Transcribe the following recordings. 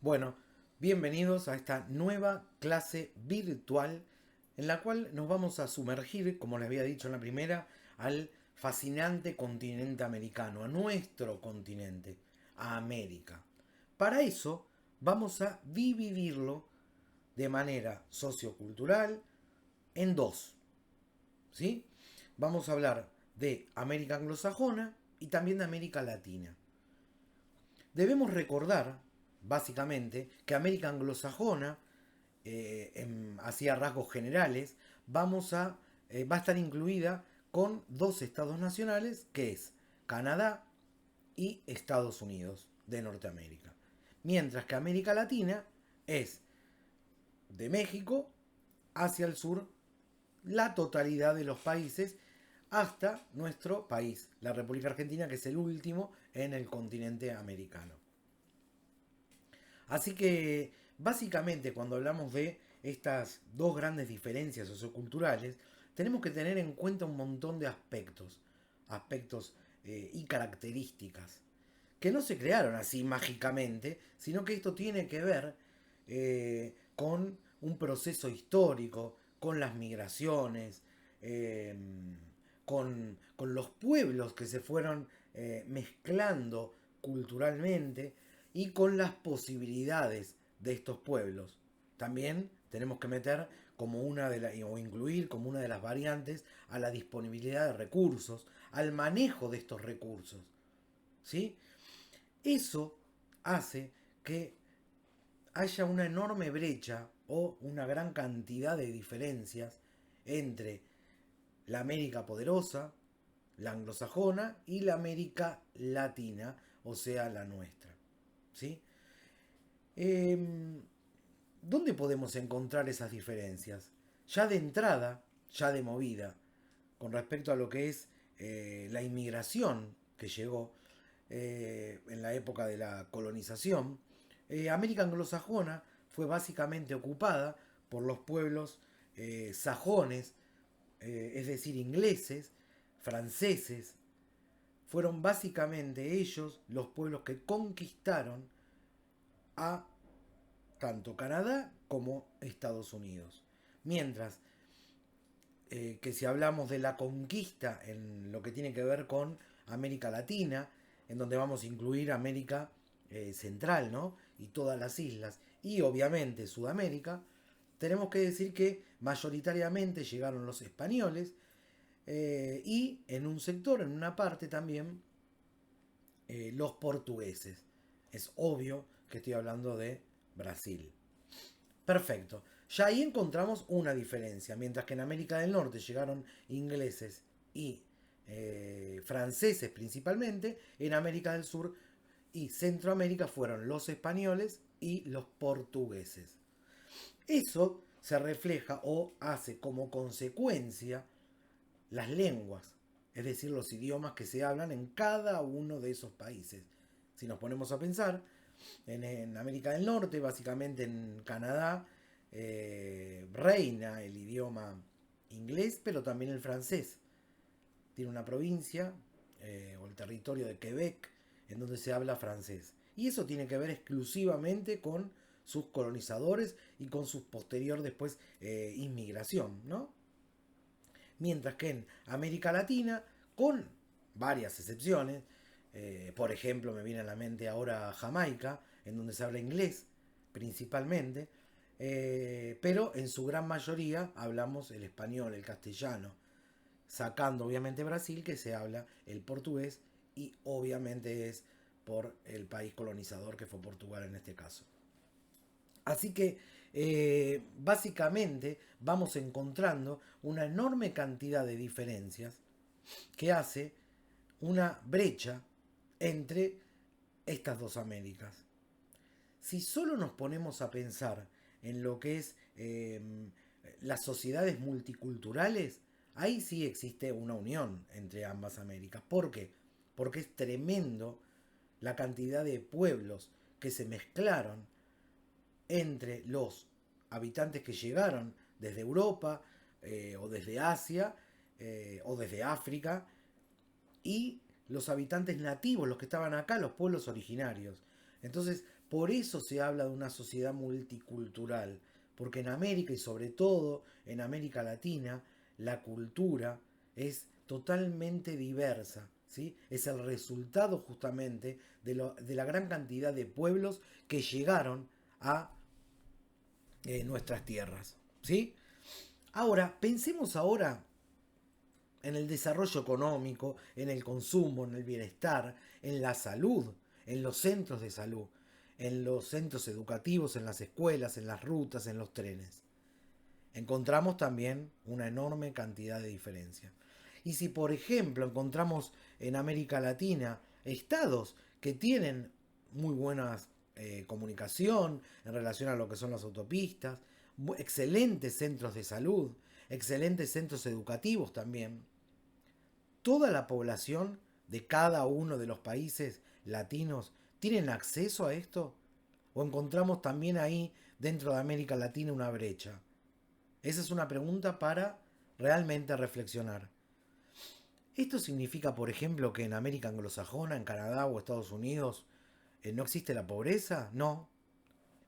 Bueno, bienvenidos a esta nueva clase virtual en la cual nos vamos a sumergir, como les había dicho en la primera, al fascinante continente americano, a nuestro continente, a América. Para eso vamos a dividirlo de manera sociocultural en dos, ¿sí? Vamos a hablar de América anglosajona y también de América latina. Debemos recordar, básicamente, que América anglosajona, hacia rasgos generales, va a estar incluida con dos estados nacionales, que es Canadá y Estados Unidos de Norteamérica. Mientras que América Latina es de México hacia el sur la totalidad de los países hasta nuestro país, la República Argentina, que es el último en el continente americano. Así que básicamente cuando hablamos de estas dos grandes diferencias socioculturales, tenemos que tener en cuenta un montón de aspectos y características, que no se crearon así mágicamente, sino que esto tiene que ver con un proceso histórico, con las migraciones, eh, con los pueblos que se fueron mezclando culturalmente y con las posibilidades de estos pueblos. También tenemos que meter como o incluir como una de las variantes a la disponibilidad de recursos, al manejo de estos recursos. ¿Sí? Eso hace que haya una enorme brecha o una gran cantidad de diferencias entre la América poderosa, la anglosajona y la América latina, o sea, la nuestra. ¿Sí? Eh, ¿Dónde podemos encontrar esas diferencias? Ya de entrada, ya de movida, con respecto a lo que es la inmigración que llegó en la época de la colonización, América anglosajona fue básicamente ocupada por los pueblos sajones, es decir, ingleses, franceses. Fueron básicamente ellos los pueblos que conquistaron a tanto Canadá como Estados Unidos. Mientras que si hablamos de la conquista en lo que tiene que ver con América Latina, en donde vamos a incluir América Central, ¿no? Y todas las islas, y obviamente Sudamérica, tenemos que decir que mayoritariamente llegaron los españoles y en un sector, en una parte también, los portugueses. Es obvio que estoy hablando de Brasil. Perfecto. Ya ahí encontramos una diferencia. Mientras que en América del Norte llegaron ingleses y franceses principalmente, en América del Sur y Centroamérica fueron los españoles y los portugueses. Eso se refleja o hace como consecuencia las lenguas, es decir, los idiomas que se hablan en cada uno de esos países. Si nos ponemos a pensar, en América del Norte, básicamente en Canadá, reina el idioma inglés, pero también el francés. Tiene una provincia, o el territorio de Quebec, en donde se habla francés. Y eso tiene que ver exclusivamente con sus colonizadores y con su posterior después inmigración, ¿no? Mientras que en América Latina, con varias excepciones, por ejemplo, me viene a la mente ahora Jamaica, en donde se habla inglés principalmente, pero en su gran mayoría hablamos el español, el castellano, sacando obviamente Brasil, que se habla el portugués y obviamente es por el país colonizador que fue Portugal en este caso. Así que básicamente vamos encontrando una enorme cantidad de diferencias que hace una brecha entre estas dos Américas. Si solo nos ponemos a pensar en lo que es las sociedades multiculturales, ahí sí existe una unión entre ambas Américas. ¿Por qué? Porque es tremendo la cantidad de pueblos que se mezclaron entre los habitantes que llegaron desde Europa o desde Asia o desde África y los habitantes nativos, los que estaban acá, los pueblos originarios. Entonces, Por eso se habla de una sociedad multicultural, porque en América y sobre todo en América Latina, la cultura es totalmente diversa, ¿sí? Es el resultado justamente de la gran cantidad de pueblos que llegaron a nuestras tierras, ¿sí? Ahora, pensemos ahora en el desarrollo económico, en el consumo, en el bienestar, en la salud, en los centros de salud, en los centros educativos, en las escuelas, en las rutas, en los trenes. Encontramos también una enorme cantidad de diferencias. Y si, por ejemplo, encontramos en América Latina estados que tienen muy buena comunicación en relación a lo que son las autopistas, excelentes centros de salud, excelentes centros educativos también, toda la población de cada uno de los países latinos tienen acceso a esto? ¿O encontramos también ahí, dentro de América Latina, una brecha? Esa es una pregunta para realmente reflexionar. ¿Esto significa, por ejemplo, que en América anglosajona, en Canadá o Estados Unidos, no existe la pobreza? No,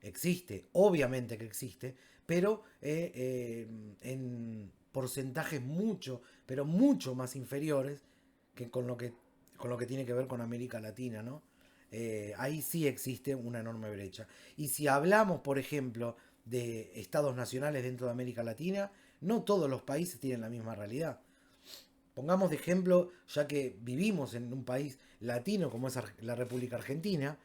existe, obviamente que existe, pero en porcentajes mucho, pero mucho más inferiores que con lo que tiene que ver con América Latina, ¿no? Ahí sí existe una enorme brecha. Y si hablamos, por ejemplo, de estados nacionales dentro de América Latina, no todos los países tienen la misma realidad. Pongamos de ejemplo, ya que vivimos en un país latino como es la República Argentina,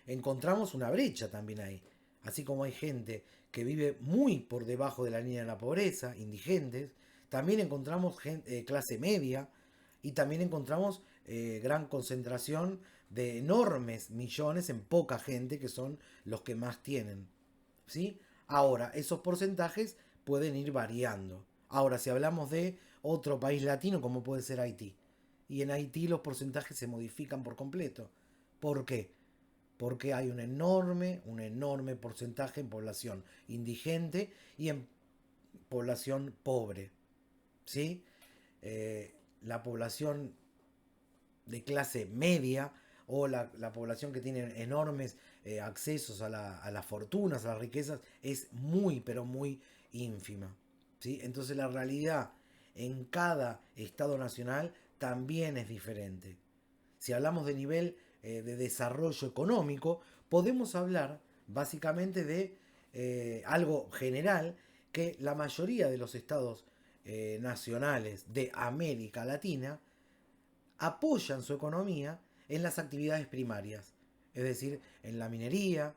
encontramos una brecha también ahí. Así como hay gente que vive muy por debajo de la línea de la pobreza, indigentes, también encontramos clase media y también encontramos gran concentración de enormes millones en poca gente que son los que más tienen. ¿Sí? Ahora, esos porcentajes pueden ir variando. Ahora, si hablamos de otro país latino como puede ser Haití, y en Haití los porcentajes se modifican por completo. ¿Por qué? Porque hay un enorme porcentaje en población indigente y en población pobre. ¿Sí? La población de clase media o la población que tiene enormes accesos a las fortunas, a las riquezas, es muy, pero muy ínfima. ¿Sí? Entonces la realidad en cada Estado nacional también es diferente. Si hablamos de nivel de desarrollo económico, podemos hablar básicamente de algo general, que la mayoría de los estados nacionales de América Latina apoyan su economía en las actividades primarias, es decir, en la minería,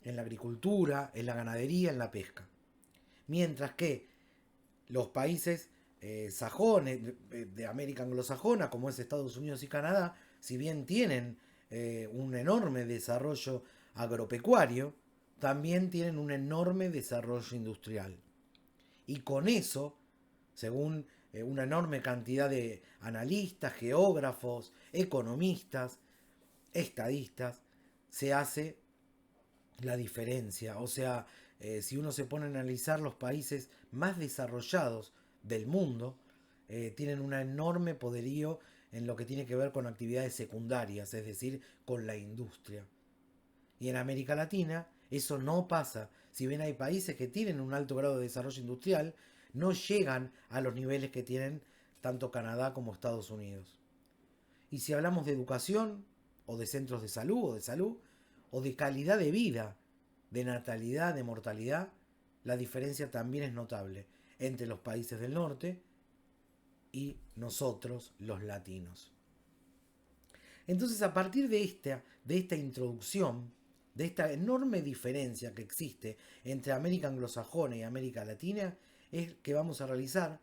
en la agricultura, en la ganadería, en la pesca. Mientras que los países sajones de América anglosajona, como es Estados Unidos y Canadá, si bien tienen un enorme desarrollo agropecuario, también tienen un enorme desarrollo industrial. Y con eso, según una enorme cantidad de analistas, geógrafos, economistas, estadistas, se hace la diferencia. O sea, si uno se pone a analizar los países más desarrollados del mundo, tienen un enorme poderío en lo que tiene que ver con actividades secundarias, es decir, con la industria. Y en América Latina eso no pasa. Si bien hay países que tienen un alto grado de desarrollo industrial, no llegan a los niveles que tienen tanto Canadá como Estados Unidos. Y si hablamos de educación, o de centros de salud, o de calidad de vida, de natalidad, de mortalidad, la diferencia también es notable entre los países del norte y nosotros, los latinos. Entonces, a partir de esta introducción, de esta enorme diferencia que existe entre América anglosajona y América Latina, es que vamos a realizar,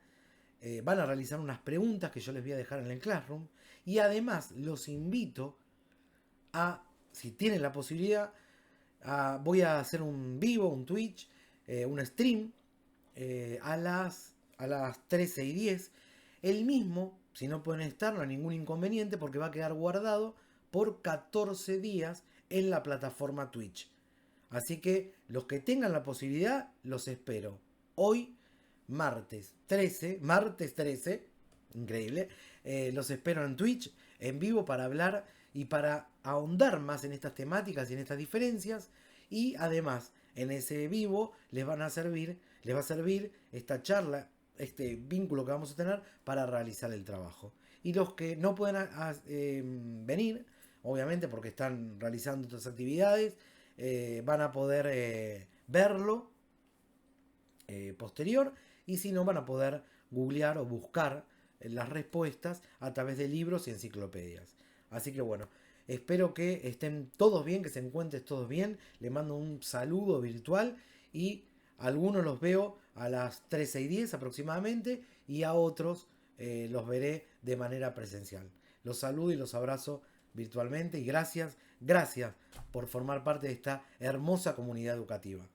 van a realizar unas preguntas que yo les voy a dejar en el Classroom, y además los invito a, si tienen la posibilidad, voy a hacer un vivo, un Twitch, un stream a las 13:10. El mismo, si no pueden estar, no hay ningún inconveniente porque va a quedar guardado por 14 días en la plataforma Twitch. Así que los que tengan la posibilidad, los espero. Hoy, martes 13, increíble, los espero en Twitch, en vivo, para hablar y para ahondar más en estas temáticas y en estas diferencias, y además en ese vivo les va a servir esta charla, este vínculo que vamos a tener para realizar el trabajo. Y los que no pueden venir, obviamente porque están realizando otras actividades, van a poder verlo posterior, y si no van a poder googlear o buscar las respuestas a través de libros y enciclopedias. Así que bueno, espero que estén todos bien, que se encuentren todos bien. Les mando un saludo virtual y algunos los veo a las 13:10 aproximadamente, y a otros los veré de manera presencial. Los saludo y los abrazo virtualmente, y gracias por formar parte de esta hermosa comunidad educativa.